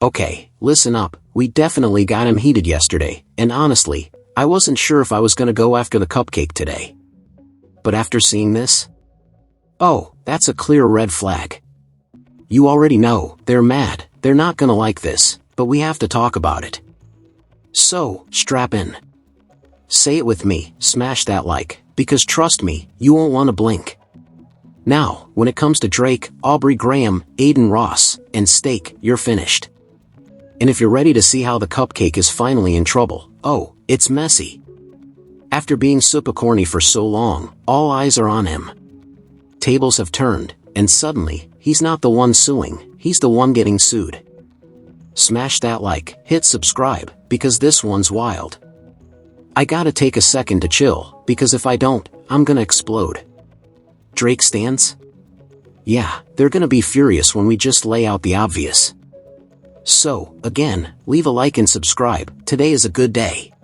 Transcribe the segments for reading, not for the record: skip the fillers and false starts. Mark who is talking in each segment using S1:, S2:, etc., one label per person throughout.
S1: Okay, listen up, we definitely got him heated yesterday, and honestly, I wasn't sure if I was gonna go after the cupcake today. But after seeing this? Oh, that's a clear red flag. You already know, they're mad, they're not gonna like this, but we have to talk about it. So, strap in. Say it with me, smash that like, because trust me, you won't want to blink. Now, when it comes to Drake, Aubrey Graham, Aiden Ross, and Steak, you're finished. And if you're ready to see how the cupcake is finally in trouble, oh, it's messy. After being super corny for so long, all eyes are on him. Tables have turned, and suddenly, he's not the one suing, he's the one getting sued. Smash that like, hit subscribe, because this one's wild. I gotta take a second to chill, because if I don't, I'm gonna explode. Drake stans? Yeah, they're gonna be furious when we just lay out the obvious. So, again, leave a like and subscribe, today is a good day.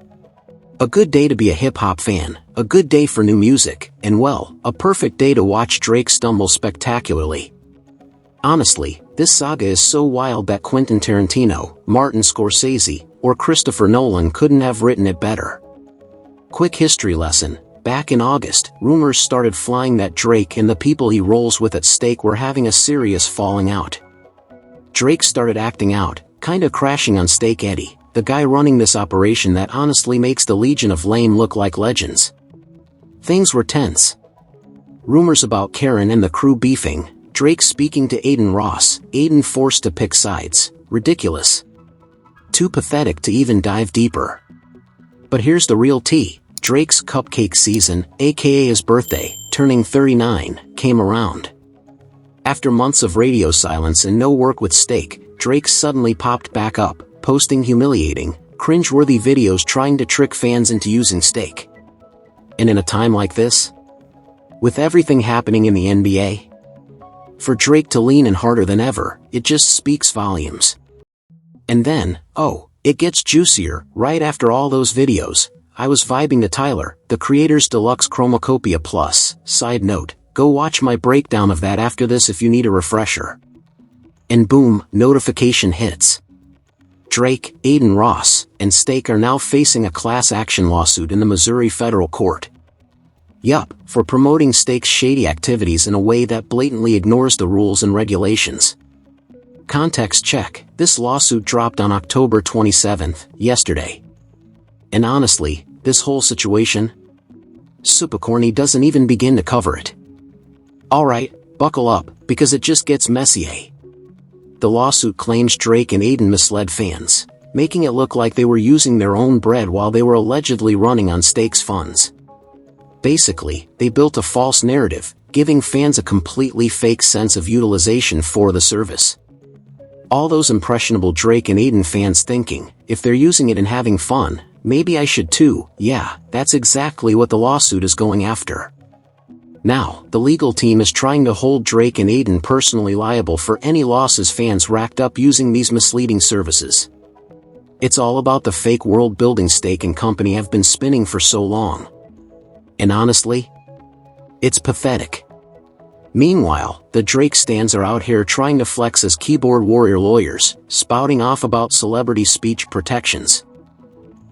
S1: A good day to be a hip-hop fan, a good day for new music, and well, a perfect day to watch Drake stumble spectacularly. Honestly, this saga is so wild that Quentin Tarantino, Martin Scorsese, or Christopher Nolan couldn't have written it better. Quick history lesson, back in August, rumors started flying that Drake and the people he rolls with at Stake were having a serious falling out. Drake started acting out, kinda crashing on Steak Eddie, the guy running this operation that honestly makes the Legion of Lame look like legends. Things were tense. Rumors about Karen and the crew beefing, Drake speaking to Aiden Ross, Aiden forced to pick sides, ridiculous. Too pathetic to even dive deeper. But here's the real tea, Drake's cupcake season, aka his birthday, turning 39, came around. After months of radio silence and no work with Steak, Drake suddenly popped back up, posting humiliating, cringe-worthy videos trying to trick fans into using Steak. And in a time like this? With everything happening in the NBA? For Drake to lean in harder than ever, it just speaks volumes. And then, oh, it gets juicier, right after all those videos, I was vibing to Tyler, the creator's deluxe Chromacopia Plus, side note, go watch my breakdown of that after this if you need a refresher. And boom, notification hits. Drake, Aiden Ross, and Steak are now facing a class action lawsuit in the Missouri federal court. Yup, for promoting Steak's shady activities in a way that blatantly ignores the rules and regulations. Context check, this lawsuit dropped on October 27th, yesterday. And honestly, this whole situation? Super corny doesn't even begin to cover it. Alright, buckle up, because it just gets messy, eh? The lawsuit claims Drake and Aiden misled fans, making it look like they were using their own bread while they were allegedly running on Steak's funds. Basically, they built a false narrative, giving fans a completely fake sense of utilization for the service. All those impressionable Drake and Aiden fans thinking, if they're using it and having fun, maybe I should too. Yeah, that's exactly what the lawsuit is going after. Now, the legal team is trying to hold Drake and Aiden personally liable for any losses fans racked up using these misleading services. It's all about the fake world-building Steak and company have been spinning for so long. And honestly, it's pathetic. Meanwhile, the Drake stans are out here trying to flex as keyboard warrior lawyers, spouting off about celebrity speech protections.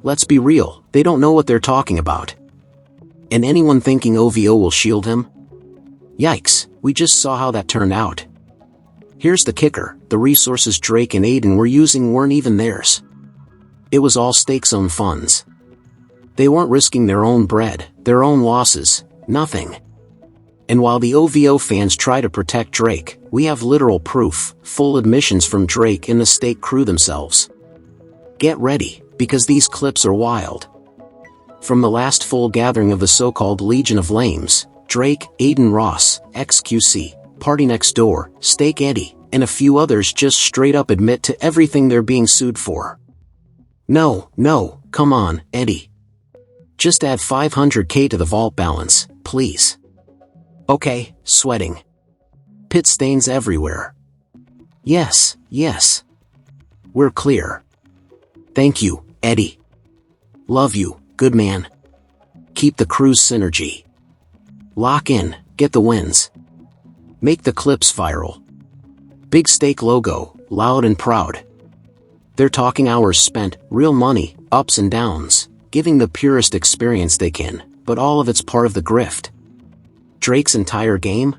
S1: Let's be real, they don't know what they're talking about. And anyone thinking OVO will shield him? Yikes, we just saw how that turned out. Here's the kicker, the resources Drake and Aiden were using weren't even theirs. It was all Steak's own funds. They weren't risking their own bread, their own losses, nothing. And while the OVO fans try to protect Drake, we have literal proof, full admissions from Drake and the Steak crew themselves. Get ready, because these clips are wild. From the last full gathering of the so-called Legion of Lames, Drake, Aiden Ross, XQC, Party Next Door, Steak Eddie, and a few others just straight up admit to everything they're being sued for. No, come on, Eddie. Just add 500k to the vault balance, please. Okay, sweating. Pit stains everywhere. Yes. We're clear. Thank you, Eddie. Love you, good man. Keep the crew's synergy. Lock in, get the wins. Make the clips viral. Big Steak logo, loud and proud. They're talking hours spent, real money, ups and downs, giving the purest experience they can, but all of it's part of the grift. Drake's entire game?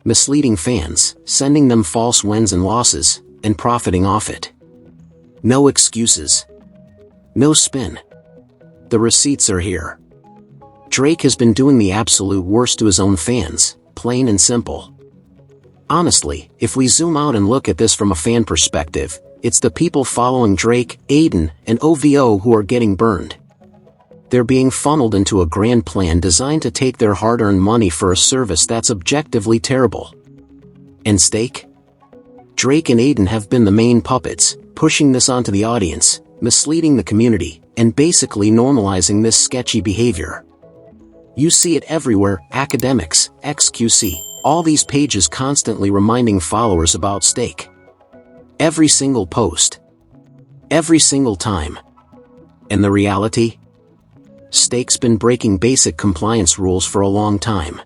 S1: Misleading fans, sending them false wins and losses, and profiting off it. No excuses. No spin. The receipts are here. Drake has been doing the absolute worst to his own fans, plain and simple. Honestly, if we zoom out and look at this from a fan perspective, it's the people following Drake, Aiden, and OVO who are getting burned. They're being funneled into a grand plan designed to take their hard-earned money for a service that's objectively terrible. And stake? Drake and Aiden have been the main puppets, pushing this onto the audience, misleading the community, and basically normalizing this sketchy behavior. You see it everywhere: academics, XQC, all these pages constantly reminding followers about stake. Every single post. Every single time. And the reality? Stake's been breaking basic compliance rules for a long time.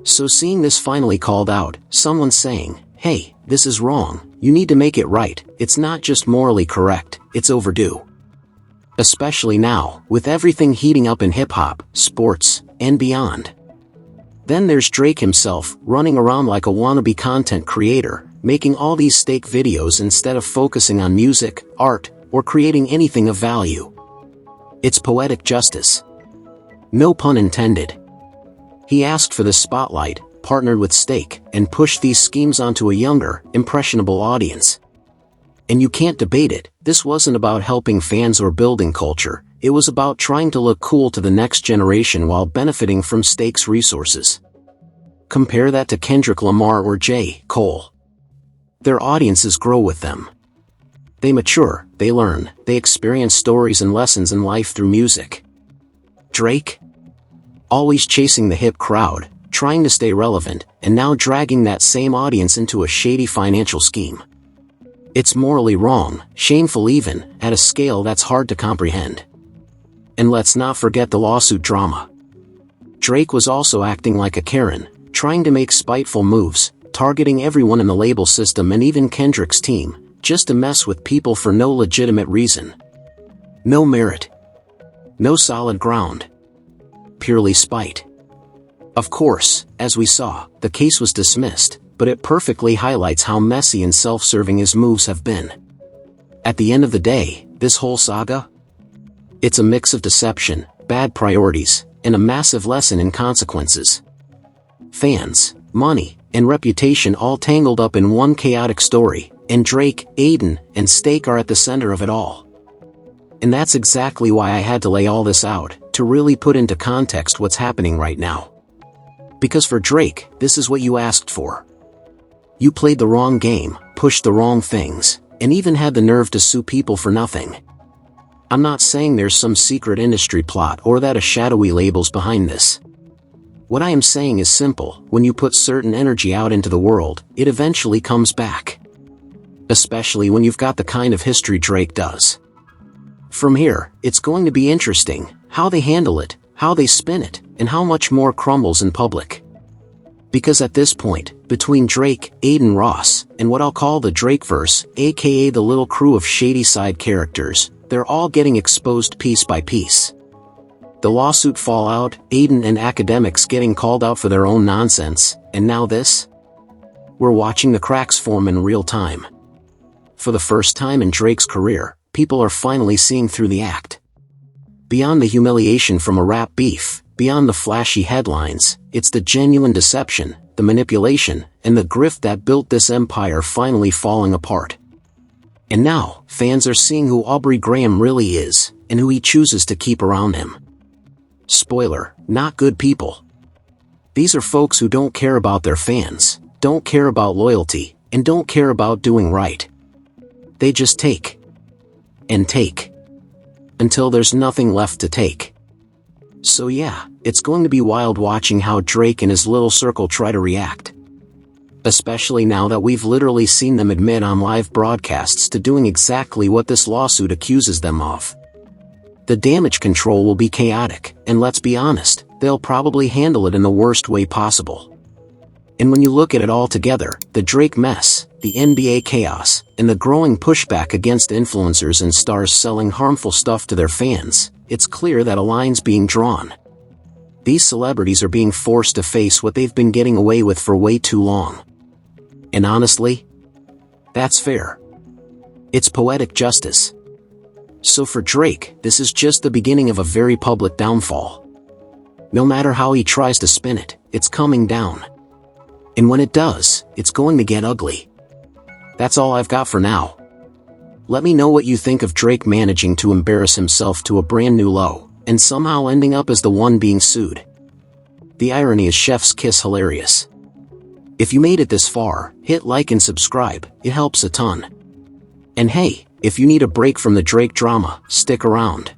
S1: So seeing this finally called out, someone saying, "Hey, this is wrong, you need to make it right," it's not just morally correct, it's overdue. Especially now, with everything heating up in hip-hop, sports, and beyond. Then there's Drake himself, running around like a wannabe content creator, making all these stake videos instead of focusing on music, art, or creating anything of value. It's poetic justice. No pun intended. He asked for the spotlight, partnered with Stake, and pushed these schemes onto a younger, impressionable audience. And you can't debate it, this wasn't about helping fans or building culture, it was about trying to look cool to the next generation while benefiting from Stake's resources. Compare that to Kendrick Lamar or J. Cole. Their audiences grow with them. They mature, they learn, they experience stories and lessons in life through music. Drake? Always chasing the hip crowd, trying to stay relevant, and now dragging that same audience into a shady financial scheme. It's morally wrong, shameful even, at a scale that's hard to comprehend. And let's not forget the lawsuit drama. Drake was also acting like a Karen, trying to make spiteful moves, targeting everyone in the label system and even Kendrick's team, just to mess with people for no legitimate reason. No merit. No solid ground. Purely spite. Of course, as we saw, the case was dismissed, but it perfectly highlights how messy and self-serving his moves have been. At the end of the day, this whole saga? It's a mix of deception, bad priorities, and a massive lesson in consequences. Fans, money, and reputation all tangled up in one chaotic story, and Drake, Aiden, and Stake are at the center of it all. And that's exactly why I had to lay all this out, to really put into context what's happening right now. Because for Drake, this is what you asked for. You played the wrong game, pushed the wrong things, and even had the nerve to sue people for nothing. I'm not saying there's some secret industry plot or that a shadowy label's behind this. What I am saying is simple: when you put certain energy out into the world, it eventually comes back. Especially when you've got the kind of history Drake does. From here, it's going to be interesting, how they handle it, how they spin it, and how much more crumbles in public. Because at this point, between Drake, Aiden Ross, and what I'll call the Drakeverse, aka the little crew of shady side characters, they're all getting exposed piece by piece. The lawsuit fallout, Aiden and academics getting called out for their own nonsense, and now this? We're watching the cracks form in real time. For the first time in Drake's career, people are finally seeing through the act. Beyond the humiliation from a rap beef, beyond the flashy headlines, it's the genuine deception, the manipulation, and the grift that built this empire finally falling apart. And now, fans are seeing who Aubrey Graham really is, and who he chooses to keep around him. Spoiler, not good people. These are folks who don't care about their fans, don't care about loyalty, and don't care about doing right. They just take. And take. Until there's nothing left to take. So yeah, it's going to be wild watching how Drake and his little circle try to react. Especially now that we've literally seen them admit on live broadcasts to doing exactly what this lawsuit accuses them of. The damage control will be chaotic, and let's be honest, they'll probably handle it in the worst way possible. And when you look at it all together, the Drake mess, the NBA chaos, and the growing pushback against influencers and stars selling harmful stuff to their fans, it's clear that a line's being drawn. These celebrities are being forced to face what they've been getting away with for way too long. And honestly, that's fair. It's poetic justice. So for Drake, this is just the beginning of a very public downfall. No matter how he tries to spin it, it's coming down. And when it does, it's going to get ugly. That's all I've got for now. Let me know what you think of Drake managing to embarrass himself to a brand new low, and somehow ending up as the one being sued. The irony is chef's kiss hilarious. If you made it this far, hit like and subscribe, it helps a ton. And hey, if you need a break from the Drake drama, stick around.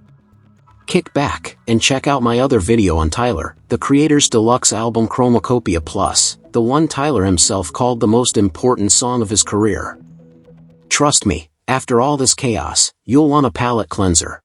S1: Kick back, and check out my other video on Tyler, the Creator's deluxe album Chromacopia Plus, the one Tyler himself called the most important song of his career. Trust me, after all this chaos, you'll want a palate cleanser.